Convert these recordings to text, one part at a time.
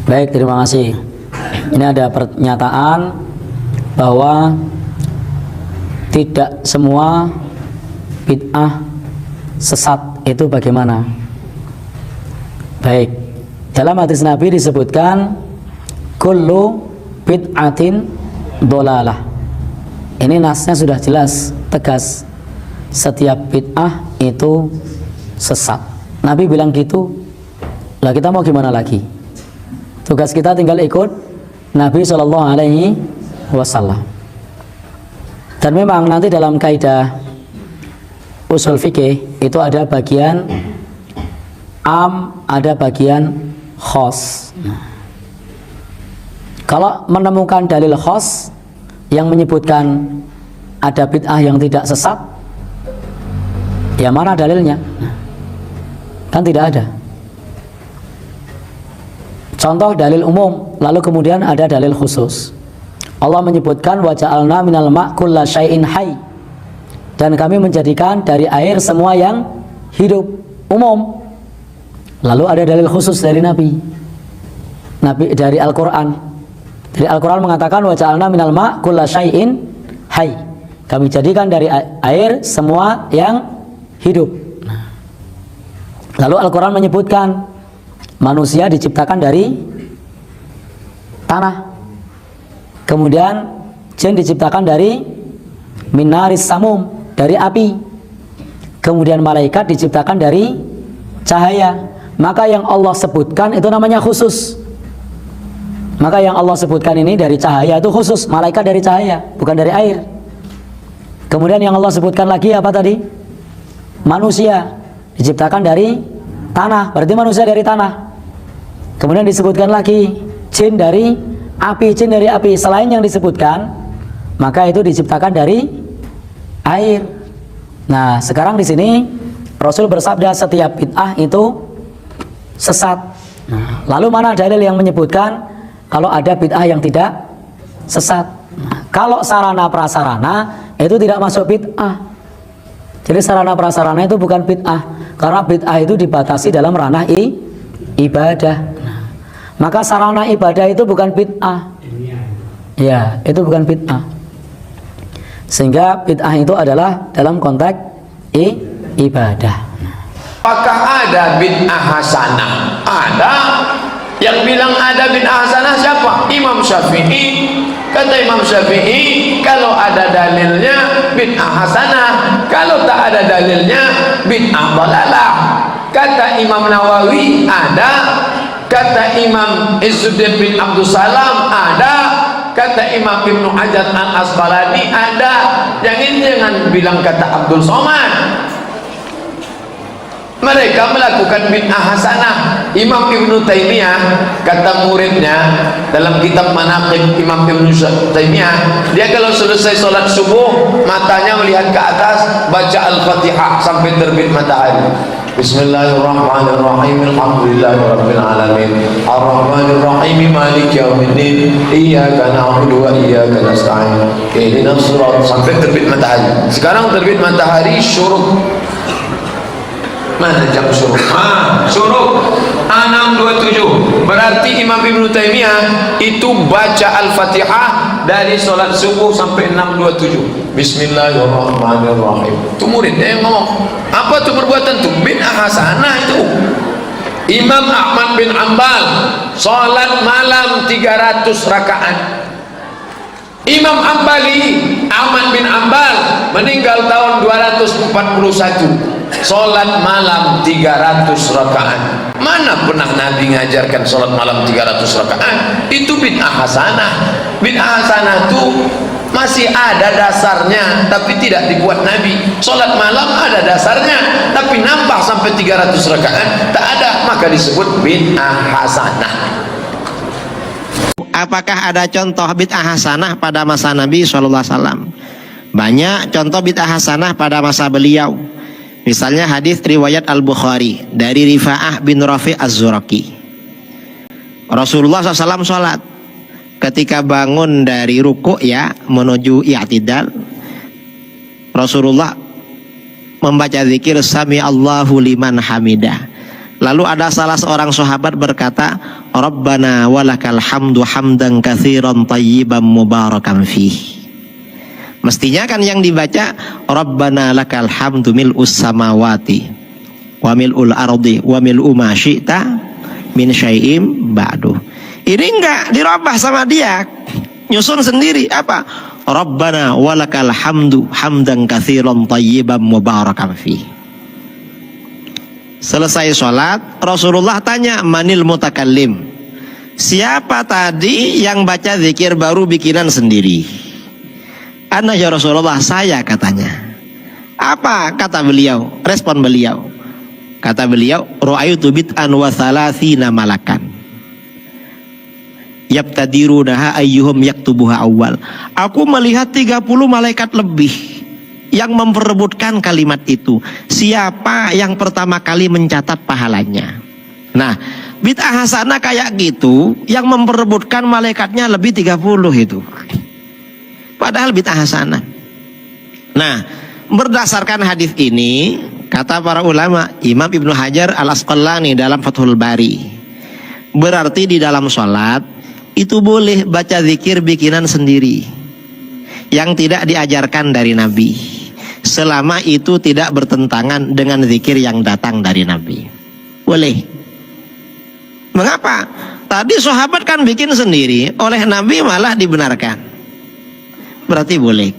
Baik, terima kasih. Ini ada pernyataan bahwa tidak semua bid'ah sesat itu bagaimana? Baik, dalam hadis Nabi disebutkan kullu bid'atin dolalah. Ini nasnya sudah jelas, tegas. Setiap bid'ah itu sesat. Nabi bilang gitu. Lah kita mau gimana lagi? Tugas kita tinggal ikut Nabi Shallallahu Alaihi Wasallam. Dan memang nanti dalam kaidah usul fikih itu ada bagian am, ada bagian khos. Kalau menemukan dalil khos yang menyebutkan ada bid'ah yang tidak sesat, ya mana dalilnya? Kan tidak ada. Contoh dalil umum, lalu kemudian ada dalil khusus. Allah menyebutkan wa ja'alna minal ma' kulla syai'in hayy. Dan kami menjadikan dari air semua yang hidup, umum. Lalu ada dalil khusus dari Nabi dari Al-Qur'an. Dari Al-Qur'an mengatakan wa ja'alna minal ma' kulla syai'in hayy. Kami jadikan dari air semua yang hidup. Lalu Al-Qur'an menyebutkan manusia diciptakan dari tanah, kemudian jin diciptakan dari minaris samum, dari api, kemudian malaikat diciptakan dari cahaya. Maka yang Allah sebutkan itu namanya khusus. Maka yang Allah sebutkan ini dari cahaya itu khusus, malaikat dari cahaya, bukan dari air. Kemudian yang Allah sebutkan lagi apa tadi? Manusia diciptakan dari tanah, berarti manusia dari tanah. Kemudian disebutkan lagi jin dari api, jin dari api. Selain yang disebutkan, maka itu diciptakan dari air. Nah, sekarang di sini Rasul bersabda setiap bid'ah itu sesat. Nah, lalu mana dalil yang menyebutkan kalau ada bid'ah yang tidak sesat? Nah, kalau sarana prasarana itu tidak masuk bid'ah. Jadi sarana prasarana itu bukan bid'ah, karena bid'ah itu dibatasi dalam ranah ibadah. Maka sarana ibadah itu bukan bid'ah. Ya, itu bukan bid'ah. Sehingga bid'ah itu adalah dalam konteks ibadah. Apakah ada bid'ah hasanah? Ada. Yang bilang ada bid'ah hasanah siapa? Imam Syafi'i. Kata Imam Syafi'i, kalau ada dalilnya bid'ah hasanah, kalau tak ada dalilnya bid'ah dhalalah. Kata Imam Nawawi ada, kata Imam Izzuddin bin Abdul Salam ada, kata Imam Ibnu Hajar al-Asqalani ada. Jangan bilang kata Abdul Somad. Mereka melakukan bid'ah hasanah. Imam Ibnu Taimiyah, kata muridnya dalam kitab Manaqib Imam Ibnu Taimiyah, dia kalau selesai sholat subuh matanya melihat ke atas, baca Al-Fatihah sampai terbit matahari. Bismillahirrahmanirrahim. Alhamdulillahirabbil alamin. Arrahmanirrahim. Maliki yaumiddin. Iyyaka na'budu wa iyyaka nasta'in. Ihdinas shiratal, sampai terbit matahari. Sekarang terbit matahari syuruk. Mana jam syuruk? Syuruk 6.27. Berarti Imam Ibnu Taimiyah itu baca Al-Fatihah dari sholat subuh sampai 6.27. Bismillahirrahmanirrahim. Itu muridnya yang ngomong. Apa itu perbuatan itu? Bid'ah hasanah itu. Imam Ahmad bin Ambal sholat malam 300 rakaat. Imam Ahmad bin Ambal meninggal tahun 241. Sholat malam 300 rakaat. Mana pernah Nabi ngajarkan sholat malam 300 rakaat? Itu bid'ah hasanah. Bid'ah hasanah itu masih ada dasarnya, tapi tidak dibuat Nabi. Sholat malam ada dasarnya, tapi nambah sampai 300 rakaat tak ada, maka disebut bid'ah hasanah. Apakah ada contoh bid'ah hasanah pada masa Nabi SAW? Banyak contoh bid'ah hasanah pada masa beliau. Misalnya hadis riwayat Al-Bukhari dari Rifa'ah bin Rafi' Az-Zuraki. Rasulullah SAW sholat, ketika bangun dari ruku' ya menuju i'tidal, Rasulullah membaca zikir Sami Allahu liman hamidah. Lalu ada salah seorang sahabat berkata, Rabbana walakal hamdu hamdan katsiran thayyiban mubarakan fih. Mestinya kan yang dibaca Rabbana lakal hamdu mil'us samawati wa mil'ul ardi wa mil'u ma syi'ta min syai'im ba'du. Ini enggak dirubah sama dia, nyusun sendiri apa? Rabbana walakal hamdu hamdan katsiran thayyiban mubarakan fih. Selesai sholat, Rasulullah tanya, manil mutakallim? Siapa tadi yang baca zikir baru bikinan sendiri? Ana ya Rasulullah, saya katanya. Apa kata beliau? Respon beliau. Kata beliau, ra'aitu bid'an wa thalathina malakan. Yabtadirunaha ayyuhum yaktubuha awal. Aku melihat 30 malaikat lebih yang memperebutkan kalimat itu. Siapa yang pertama kali mencatat pahalanya? Nah, bid'ah hasanah kayak gitu yang memperebutkan malaikatnya lebih 30 itu. Padahal bid'ah hasanah. Nah, berdasarkan hadis ini, kata para ulama, Imam Ibnu Hajar Al-Asqalani dalam Fathul Bari, berarti di dalam sholat itu boleh baca zikir bikinan sendiri yang tidak diajarkan dari Nabi, selama itu tidak bertentangan dengan zikir yang datang dari Nabi. Boleh. Mengapa? Tadi sahabat kan bikin sendiri, oleh Nabi malah dibenarkan. Berarti boleh.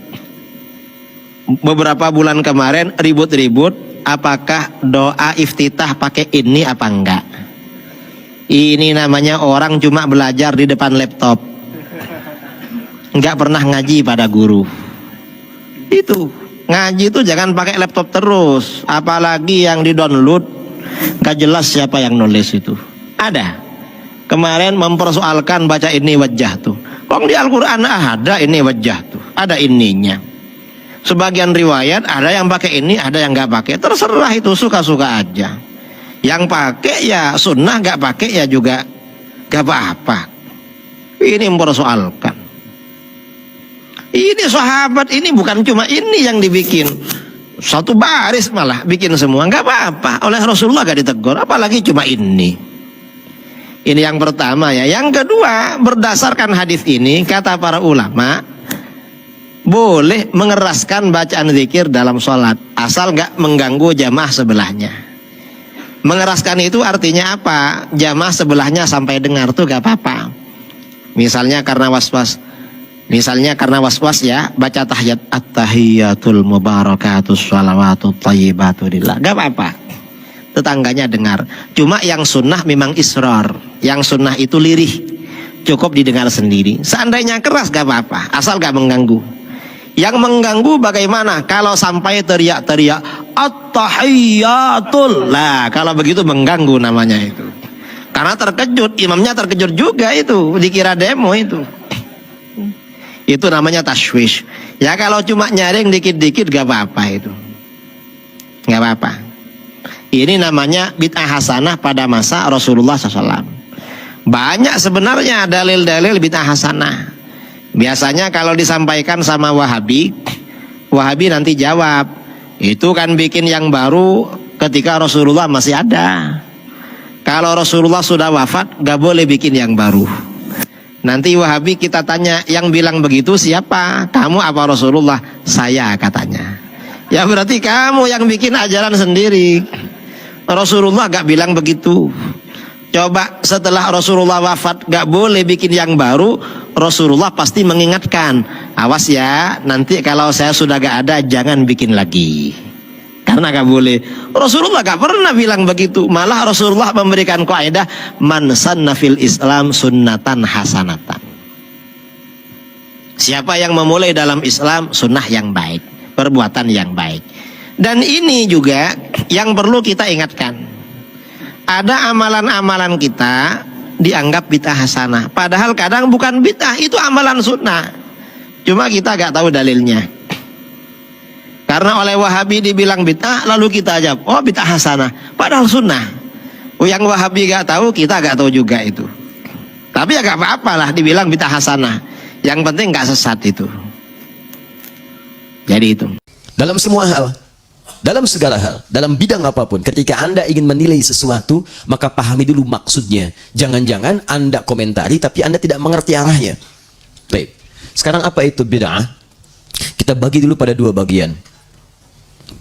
Beberapa bulan kemarin ribut-ribut, apakah doa iftitah pakai ini apa enggak? Ini namanya orang cuma belajar di depan laptop, enggak pernah ngaji pada guru. Itu ngaji itu jangan pakai laptop terus, apalagi yang di-download gak jelas siapa yang nulis itu. Ada kemarin mempersoalkan baca ini wajah tuh, kok di Al-Quran ada ini wajah tuh, ada ininya. Sebagian riwayat ada yang pakai ini, ada yang nggak pakai. Terserah itu, suka-suka aja. Yang pakai ya sunnah, nggak pakai ya juga gak apa-apa. Ini mempersoalkan. Ini sahabat ini bukan cuma ini yang dibikin, satu baris malah bikin semua, nggak apa-apa. Oleh Rasulullah gak ditegur, apalagi cuma ini. Ini yang pertama ya. Yang kedua, berdasarkan hadis ini kata para ulama, boleh mengeraskan bacaan zikir dalam sholat asal nggak mengganggu jamaah sebelahnya. Mengeraskan itu artinya apa? Jamaah sebelahnya sampai dengar tuh gak apa-apa. Misalnya karena was-was, ya, baca tahiyat, at-tahiyatul mubarakatus shalawatut thayyibatu lillah, gak apa-apa, tetangganya dengar. Cuma yang sunnah memang israr, yang sunnah itu lirih, cukup didengar sendiri. Seandainya keras gak apa-apa, asal gak mengganggu. Yang mengganggu bagaimana? Kalau sampai teriak-teriak at-tahiyatul, lah kalau begitu mengganggu namanya itu. Karena terkejut, imamnya terkejut juga itu, dikira demo itu. Itu namanya tashwish. Ya kalau cuma nyaring dikit-dikit gak apa-apa itu, gak apa-apa. Ini namanya bid'ah hasanah pada masa Rasulullah SAW. Banyak sebenarnya dalil-dalil bid'ah hasanah. Biasanya kalau disampaikan sama Wahabi nanti jawab, itu kan bikin yang baru ketika Rasulullah masih ada. Kalau Rasulullah sudah wafat gak boleh bikin yang baru. Nanti Wahabi kita tanya, yang bilang begitu siapa? Kamu apa Rasulullah? Saya katanya. Ya berarti kamu yang bikin ajaran sendiri. Rasulullah gak bilang begitu. Coba setelah Rasulullah wafat gak boleh bikin yang baru, Rasulullah pasti mengingatkan, awas ya, nanti kalau saya sudah gak ada jangan bikin lagi. Karena gak boleh. Rasulullah gak pernah bilang begitu. Malah Rasulullah memberikan kaidah, man sanna fil Islam sunnatan hasanatan. Siapa yang memulai dalam Islam sunnah yang baik, perbuatan yang baik. Dan ini juga yang perlu kita ingatkan. Ada amalan-amalan kita dianggap bid'ah hasanah, padahal kadang bukan bid'ah, itu amalan sunnah. Cuma kita gak tahu dalilnya. Karena oleh Wahabi dibilang bid'ah, lalu kita jawab, oh bid'ah hasanah, padahal sunnah. Yang Wahabi gak tahu, kita gak tahu juga itu. Tapi ya gak apa-apa lah dibilang bid'ah hasanah. Yang penting gak sesat itu. Jadi itu. Dalam semua hal, dalam segala hal, dalam bidang apapun, ketika Anda ingin menilai sesuatu, maka pahami dulu maksudnya. Jangan-jangan Anda komentari tapi Anda tidak mengerti arahnya. Baik. Sekarang apa itu bid'ah? Kita bagi dulu pada dua bagian.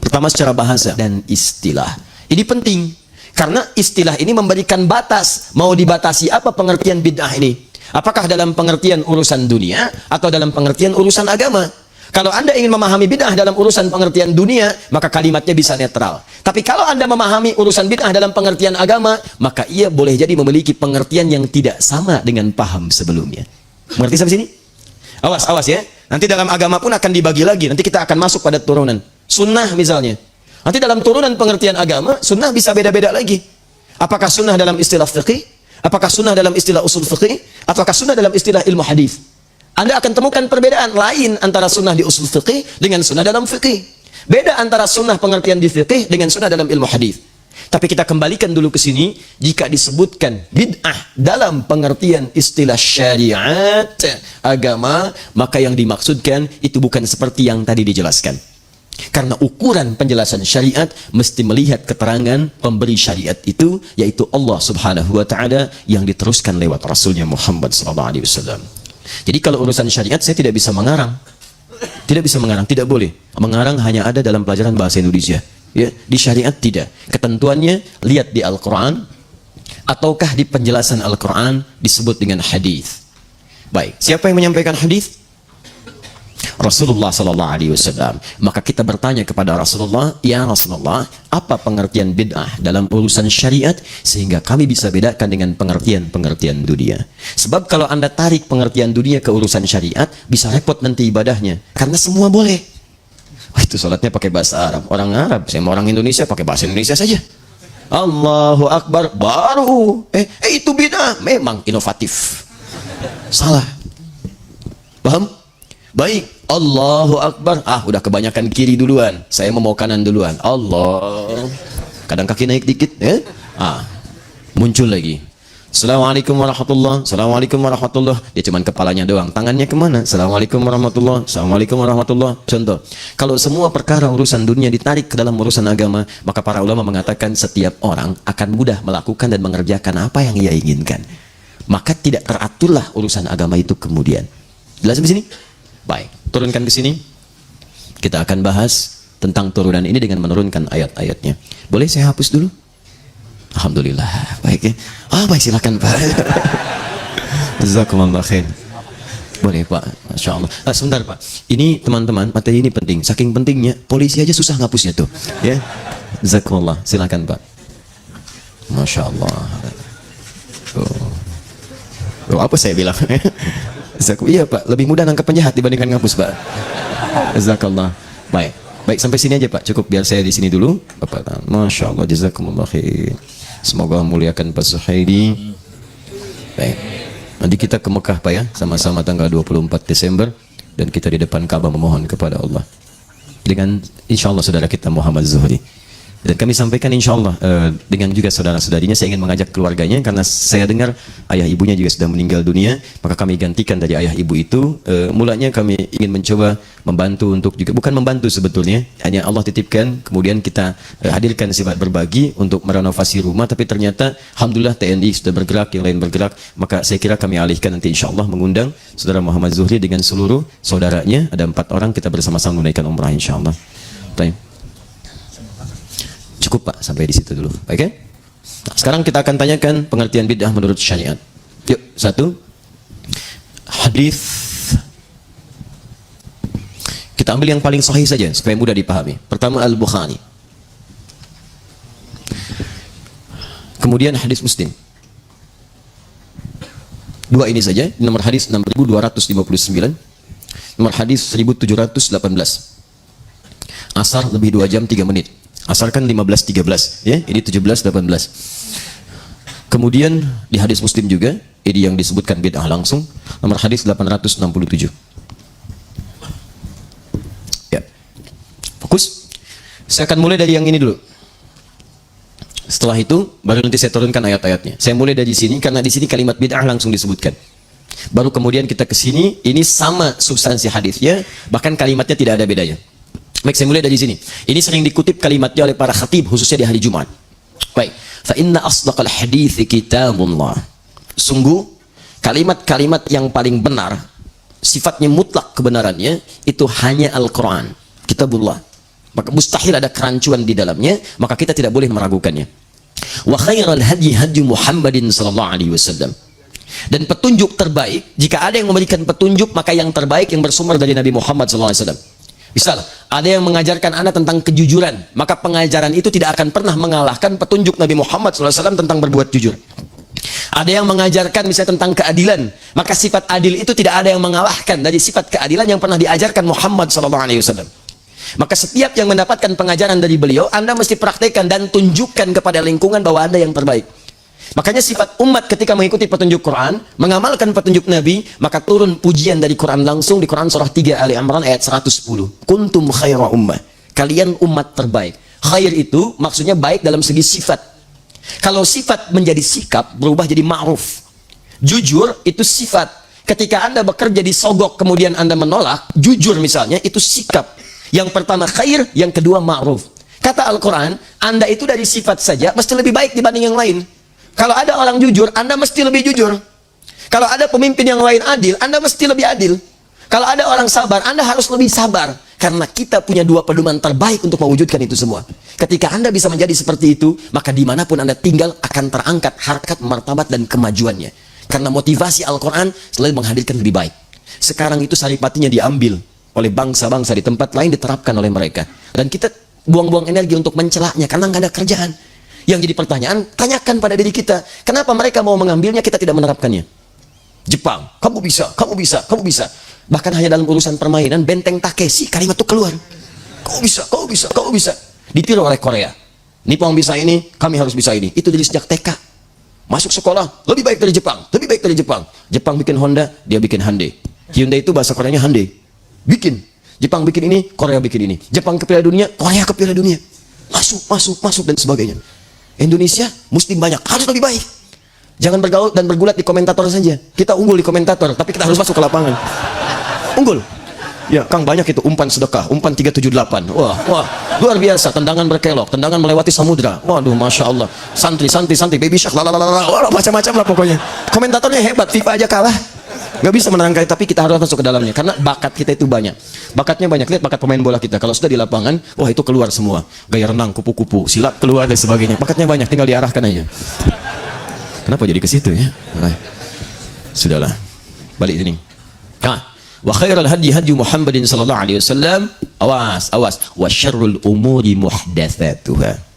Pertama secara bahasa dan istilah. Ini penting karena istilah ini memberikan batas. Mau dibatasi apa pengertian bid'ah ini? Apakah dalam pengertian urusan dunia atau dalam pengertian urusan agama? Kalau Anda ingin memahami bid'ah dalam urusan pengertian dunia, maka kalimatnya bisa netral. Tapi kalau Anda memahami urusan bid'ah dalam pengertian agama, maka ia boleh jadi memiliki pengertian yang tidak sama dengan paham sebelumnya. Mengerti sampai sini? Awas, awas ya. Nanti dalam agama pun akan dibagi lagi. Nanti kita akan masuk pada turunan. Sunnah misalnya. Nanti dalam turunan pengertian agama, sunnah bisa beda-beda lagi. Apakah sunnah dalam istilah fiqih? Apakah sunnah dalam istilah usul fiqih? Ataukah sunnah dalam istilah ilmu hadis? Anda akan temukan perbedaan lain antara sunnah di usul fiqih dengan sunnah dalam fiqih. Beda antara sunnah pengertian di fiqih dengan sunnah dalam ilmu hadis. Tapi kita kembalikan dulu ke sini, jika disebutkan bid'ah dalam pengertian istilah syariat agama, maka yang dimaksudkan itu bukan seperti yang tadi dijelaskan. Karena ukuran penjelasan syariat mesti melihat keterangan pemberi syariat itu, yaitu Allah Subhanahu wa taala yang diteruskan lewat Rasulnya Muhammad sallallahu alaihi wasallam. Jadi kalau urusan syariat saya tidak bisa mengarang. Tidak bisa mengarang, tidak boleh. Mengarang hanya ada dalam pelajaran bahasa Indonesia. Ya, di syariat tidak. Ketentuannya lihat di Al-Qur'an ataukah di penjelasan Al-Qur'an disebut dengan hadis. Baik, siapa yang menyampaikan hadis? Rasulullah sallallahu alaihi wasallam. Maka kita bertanya kepada Rasulullah, "Ya Rasulullah, apa pengertian bid'ah dalam urusan syariat sehingga kami bisa bedakan dengan pengertian-pengertian dunia?" Sebab kalau Anda tarik pengertian dunia ke urusan syariat, bisa repot nanti ibadahnya. Karena semua boleh. Wah, itu salatnya pakai bahasa Arab. Orang Arab, saya mau orang Indonesia pakai bahasa Indonesia saja. Allahu Akbar baru. Itu bid'ah. Memang inovatif. Salah. Paham? Baik, Allahu Akbar. Udah kebanyakan kiri duluan. Saya mau kanan duluan. Allah. Kadang kaki naik dikit, ya. Muncul lagi. Assalamualaikum warahmatullah. Assalamualaikum warahmatullah. Dia cuman kepalanya doang. Tangannya kemana? Assalamualaikum warahmatullah. Assalamualaikum warahmatullah. Contoh, kalau semua perkara urusan dunia ditarik ke dalam urusan agama, maka para ulama mengatakan setiap orang akan mudah melakukan dan mengerjakan apa yang ia inginkan. Maka tidak teraturlah urusan agama itu kemudian. Jelas di sini? Baik, turunkan ke sini. Kita akan bahas tentang turunan ini dengan menurunkan ayat-ayatnya. Boleh saya hapus dulu? Alhamdulillah. Baik ya. Baik, silakan Pak. Jazakumullah khair. Boleh Pak. Masya Allah. Sebentar Pak. Ini teman-teman, materi ini penting. Saking pentingnya, polisi aja susah ngapusnya tuh. Ya. Jazakumullah. Silakan Pak. Masya Allah. Apa saya bilang? Iya Pak, lebih mudah nangkap penjahat dibandingkan ngapus Pak. Jazakallah. Baik, baik sampai sini aja Pak, cukup biar saya di sini dulu. Bapak, Masya Allah, jazakumullah khair. Semoga muliakan Pak Suhaidi. Baik, nanti kita ke Mekah Pak ya, sama-sama tanggal 24 Desember dan kita di depan Ka'bah memohon kepada Allah dengan insya Allah saudara kita Muhammad Zuhri. Dan kami sampaikan insya Allah dengan juga saudara-saudarinya, saya ingin mengajak keluarganya karena saya dengar ayah ibunya juga sudah meninggal dunia, maka kami gantikan dari ayah ibu itu. Mulanya kami ingin mencoba membantu untuk juga, bukan membantu sebetulnya, hanya Allah titipkan, kemudian kita hadirkan sifat berbagi untuk merenovasi rumah, tapi ternyata Alhamdulillah TNI sudah bergerak, yang lain bergerak, maka saya kira kami alihkan nanti insya Allah mengundang saudara Muhammad Zuhri dengan seluruh saudaranya, ada 4 orang, kita bersama-sama menunaikan umrah insya Allah. Baik. Cukup Pak, sampai di situ dulu. Baik ya? Nah, sekarang kita akan tanyakan pengertian bid'ah menurut syariat. Yuk, 1. Hadis. Kita ambil yang paling sahih saja supaya mudah dipahami. Pertama Al-Bukhari. Kemudian hadis Muslim. 2 ini saja, nomor hadis 6259, nomor hadis 1718. Asar lebih 2 jam 3 menit. Asalkan 15.13 ya, ini 17.18. Kemudian di hadis Muslim juga ini yang disebutkan bid'ah langsung, nomor hadis 867. Ya. Fokus. Saya akan mulai dari yang ini dulu. Setelah itu baru nanti saya turunkan ayat-ayatnya. Saya mulai dari sini karena di sini kalimat bid'ah langsung disebutkan. Baru kemudian kita ke sini, ini sama substansi hadisnya, bahkan kalimatnya tidak ada bedanya. Baik, saya mulai dari sini. Ini sering dikutip kalimatnya oleh para khatib khususnya di hari Jumat. Baik, fa inna asdaqal hadits kitabullah. Sungguh kalimat-kalimat yang paling benar, sifatnya mutlak kebenarannya itu hanya Al-Qur'an, kitabullah. Maka mustahil ada kerancuan di dalamnya, maka kita tidak boleh meragukannya. Wa khairal hadi hadi Muhammadin sallallahu alaihi wasallam. Dan petunjuk terbaik, jika ada yang memberikan petunjuk, maka yang terbaik yang bersumber dari Nabi Muhammad sallallahu alaihi wasallam. Misal, ada yang mengajarkan Anda tentang kejujuran, maka pengajaran itu tidak akan pernah mengalahkan petunjuk Nabi Muhammad sallallahu alaihi wasallam tentang berbuat jujur. Ada yang mengajarkan misalnya tentang keadilan, maka sifat adil itu tidak ada yang mengalahkan dari sifat keadilan yang pernah diajarkan Muhammad sallallahu alaihi wasallam. Maka setiap yang mendapatkan pengajaran dari beliau, Anda mesti praktekkan dan tunjukkan kepada lingkungan bahwa Anda yang terbaik. Makanya sifat umat ketika mengikuti petunjuk Quran, mengamalkan petunjuk Nabi, maka turun pujian dari Quran langsung di Quran surah 3 Ali Imran ayat 110. Kuntum khaira ummah. Kalian umat terbaik. Khair itu maksudnya baik dalam segi sifat. Kalau sifat menjadi sikap, berubah jadi ma'ruf. Jujur itu sifat. Ketika Anda bekerja disogok kemudian Anda menolak, jujur misalnya, itu sikap. Yang pertama khair, yang kedua ma'ruf. Kata Al-Quran, Anda itu dari sifat saja mesti lebih baik dibanding yang lain. Kalau ada orang jujur, Anda mesti lebih jujur. Kalau ada pemimpin yang lain adil, Anda mesti lebih adil. Kalau ada orang sabar, Anda harus lebih sabar. Karena kita punya dua pedoman terbaik untuk mewujudkan itu semua. Ketika Anda bisa menjadi seperti itu, maka dimanapun Anda tinggal akan terangkat harkat, martabat, dan kemajuannya. Karena motivasi Al-Quran selalu menghadirkan lebih baik. Sekarang itu saripatinya diambil oleh bangsa-bangsa di tempat lain, diterapkan oleh mereka. Dan kita buang-buang energi untuk mencelaknya karena nggak ada kerjaan. Yang jadi pertanyaan, tanyakan pada diri kita, kenapa mereka mau mengambilnya, kita tidak menerapkannya? Jepang, kamu bisa, kamu bisa, kamu bisa. Bahkan hanya dalam urusan permainan, benteng Takeshi, kalimat itu keluar. Kamu bisa, kamu bisa, kamu bisa. Ditiru oleh Korea. Nippon bisa ini, kami harus bisa ini. Itu dari sejak TK. Masuk sekolah, lebih baik dari Jepang, lebih baik dari Jepang. Jepang bikin Honda, dia bikin Hyundai. Hyundai itu bahasa Koreanya Hyundai. Bikin. Jepang bikin ini, Korea bikin ini. Jepang ke Piala Dunia, Korea ke Piala Dunia. Masuk, masuk, masuk, dan sebagainya. Indonesia, muslim banyak, harus lebih baik. Jangan bergaul dan bergulat di komentator saja. Kita unggul di komentator, tapi kita harus masuk ke lapangan. Unggul. Ya, Kang banyak itu umpan sedekah, umpan 378. Wah, wah, luar biasa. Tendangan berkelok, tendangan melewati samudra. Waduh, masya Allah. Santri, baby shark, lalalala, macam-macam lah pokoknya. Komentatornya hebat, FIFA aja kalah. Nggak bisa menerangkan, tapi kita harus masuk ke dalamnya. Karena bakat kita itu banyak. Bakatnya banyak. Lihat bakat pemain bola kita. Kalau sudah di lapangan, wah itu keluar semua. Gaya renang, kupu-kupu, silat keluar dan sebagainya. Bakatnya banyak, tinggal diarahkan aja. Kenapa jadi ke situ ya? Sudahlah. Balik sini. Wa khairal hadi hadi Muhammadin sallallahu alaihi wasallam. Awas, awas. Wa syarrul umuri muhdatsatuha.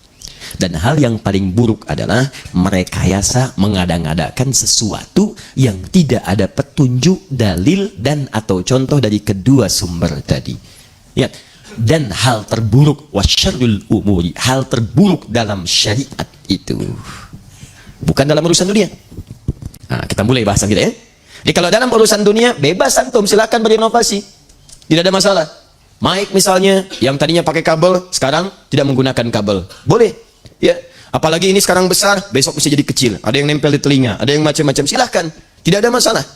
Dan hal yang paling buruk adalah merekayasa, mengada-ngadakan sesuatu yang tidak ada petunjuk, dalil, dan atau contoh dari kedua sumber tadi. Lihat. Dan hal terburuk, wasyarrul umuri, hal terburuk dalam syariat itu bukan dalam urusan dunia. Nah, kita mulai bahasan kita ya. Jadi kalau dalam urusan dunia, bebas antum, silakan berinovasi. Tidak ada masalah. Mic misalnya, yang tadinya pakai kabel, sekarang tidak menggunakan kabel. Boleh. Ya, apalagi ini sekarang besar, besok bisa jadi kecil. Ada yang nempel di telinga, ada yang macam-macam. Silahkan, tidak ada masalah.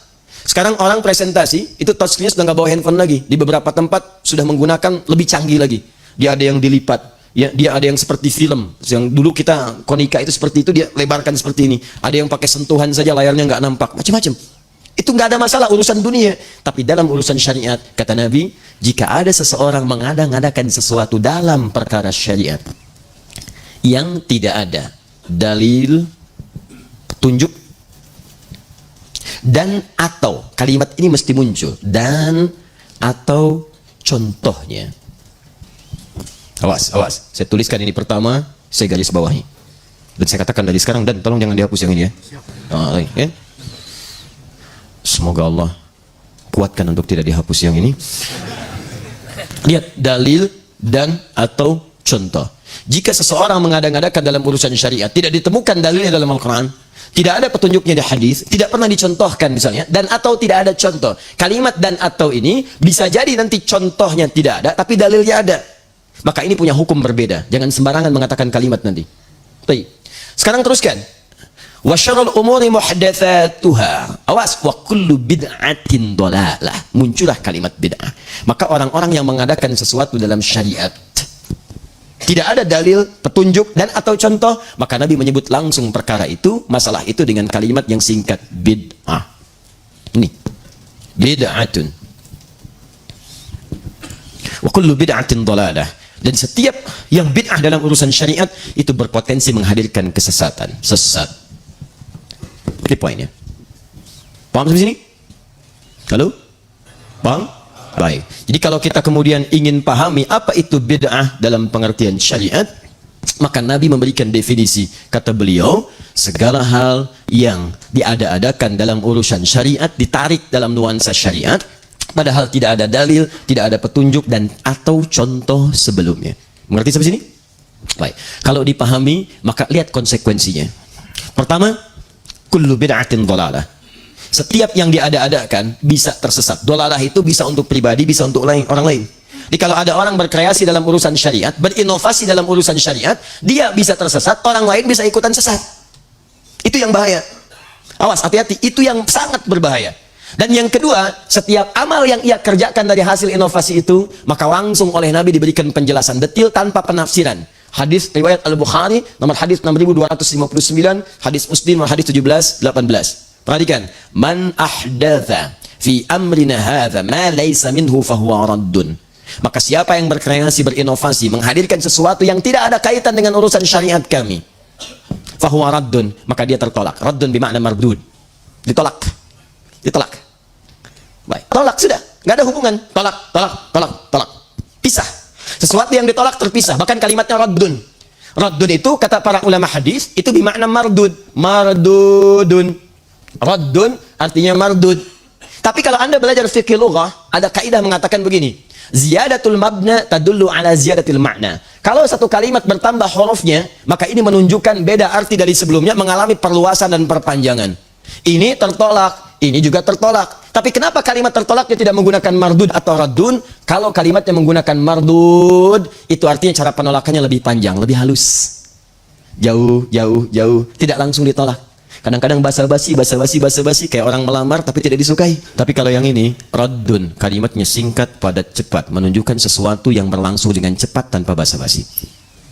Sekarang orang presentasi itu touchscreen sudah nggak bawa handphone lagi. Di beberapa tempat sudah menggunakan lebih canggih lagi. Dia ada yang dilipat, ya, dia ada yang seperti film. Yang dulu kita konika itu seperti itu, dia lebarkan seperti ini. Ada yang pakai sentuhan saja, layarnya nggak nampak, macam-macam. Itu nggak ada masalah urusan dunia. Tapi dalam urusan syariat, kata Nabi, jika ada seseorang mengada-ngadakan sesuatu dalam perkara syariat yang tidak ada dalil, petunjuk, dan atau, kalimat ini mesti muncul, dan atau contohnya. Awas, awas, saya tuliskan ini pertama, saya garis bawahi, dan saya katakan dari sekarang, dan tolong jangan dihapus yang ini ya. Ya. Semoga Allah kuatkan untuk tidak dihapus yang ini. Lihat, dalil dan atau contoh. Jika seseorang mengada-ngadakan dalam urusan syariat, tidak ditemukan dalilnya dalam Al-Quran, tidak ada petunjuknya di hadis, tidak pernah dicontohkan misalnya, dan atau tidak ada contoh. Kalimat dan atau ini bisa jadi nanti contohnya tidak ada, tapi dalilnya ada. Maka ini punya hukum berbeda. Jangan sembarangan mengatakan kalimat nanti. Baik. Sekarang teruskan. Wa syarrul umuri muhdatsatuha. Awas, wa kullu bid'atin dhalalah. Muncullah kalimat bid'ah. Maka orang-orang yang mengadakan sesuatu dalam syariat tidak ada dalil, petunjuk dan atau contoh, maka Nabi menyebut langsung perkara itu, masalah itu dengan kalimat yang singkat, bid'ah. Ini bid'atun. Wa kullu bid'atin dhalalah. Dan setiap yang bid'ah dalam urusan syariat itu berpotensi menghadirkan kesesatan, sesat. Ini poinnya. Paham sampai sini? Halo? Paham? Baik. Jadi kalau kita kemudian ingin pahami apa itu bid'ah dalam pengertian syariat, maka Nabi memberikan definisi. Kata beliau, segala hal yang diada-adakan dalam urusan syariat ditarik dalam nuansa syariat, padahal tidak ada dalil, tidak ada petunjuk dan atau contoh sebelumnya. Mengerti sampai sini? Baik. Kalau dipahami, maka lihat konsekuensinya. Pertama, kullu bid'atin dhalalah. Setiap yang diada-adakan bisa tersesat. Dhalalah itu bisa untuk pribadi, bisa untuk orang lain. Jadi kalau ada orang berkreasi dalam urusan syariat, berinovasi dalam urusan syariat, dia bisa tersesat, orang lain bisa ikutan sesat. Itu yang bahaya. Awas, hati-hati, itu yang sangat berbahaya. Dan yang kedua, setiap amal yang ia kerjakan dari hasil inovasi itu, maka langsung oleh Nabi diberikan penjelasan detil tanpa penafsiran. Hadis riwayat Al-Bukhari, nomor hadis 6259, hadis Muslim, nomor hadis 1718. Perhatikan, man ahdatha fi amrina hadza ma laysa minhu fahuwa raddun. Maka siapa yang berkreasi, berinovasi, menghadirkan sesuatu yang tidak ada kaitan dengan urusan syariat kami, fahuwa raddun, maka dia tertolak. Raddun bermakna mardud. Ditolak. Ditolak. Baik, tolak sudah, nggak ada hubungan. Tolak. Pisah. Sesuatu yang ditolak terpisah. Bahkan kalimatnya raddun. Raddun itu kata para ulama hadis itu bermakna mardud. Mardudun. Raddun artinya mardud. Tapi kalau Anda belajar fikih lughah, ada kaidah mengatakan begini. Ziyadatul mabna tadullu ala ziyadatil makna. Kalau satu kalimat bertambah hurufnya, maka ini menunjukkan beda arti dari sebelumnya, mengalami perluasan dan perpanjangan. Ini tertolak, ini juga tertolak. Tapi kenapa kalimat tertolaknya tidak menggunakan mardud atau raddun? Kalau kalimatnya menggunakan mardud, itu artinya cara penolakannya lebih panjang, lebih halus. Jauh, tidak langsung ditolak. Kadang-kadang basa-basi kayak orang melamar tapi tidak disukai. Tapi kalau yang ini raddun, kalimatnya singkat, padat, cepat, menunjukkan sesuatu yang berlangsung dengan cepat tanpa basa-basi.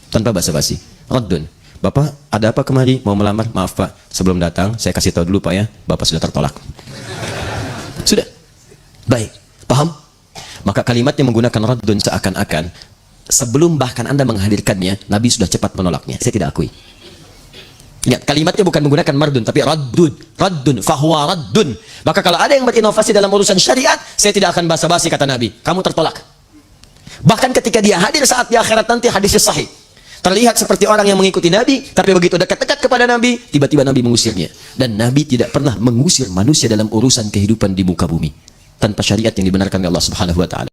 Tanpa basa-basi. Raddun. Bapak, ada apa kemari? Mau melamar? Maaf Pak, sebelum datang saya kasih tahu dulu Pak ya, Bapak sudah tertolak. Sudah. Baik, paham? Maka kalimatnya menggunakan raddun seakan-akan sebelum bahkan Anda menghadirkannya, Nabi sudah cepat menolaknya. Saya tidak akui. Ingat, kalimatnya bukan menggunakan mardun, tapi raddun, fahuwa raddun. Maka kalau ada yang berinovasi dalam urusan syariat, saya tidak akan basa-basi, kata Nabi. Kamu tertolak. Bahkan ketika dia hadir saat di akhirat nanti, hadisnya sahih. Terlihat seperti orang yang mengikuti Nabi, tapi begitu dekat-dekat kepada Nabi, tiba-tiba Nabi mengusirnya. Dan Nabi tidak pernah mengusir manusia dalam urusan kehidupan di muka bumi tanpa syariat yang dibenarkan oleh Allah Subhanahu wa taala.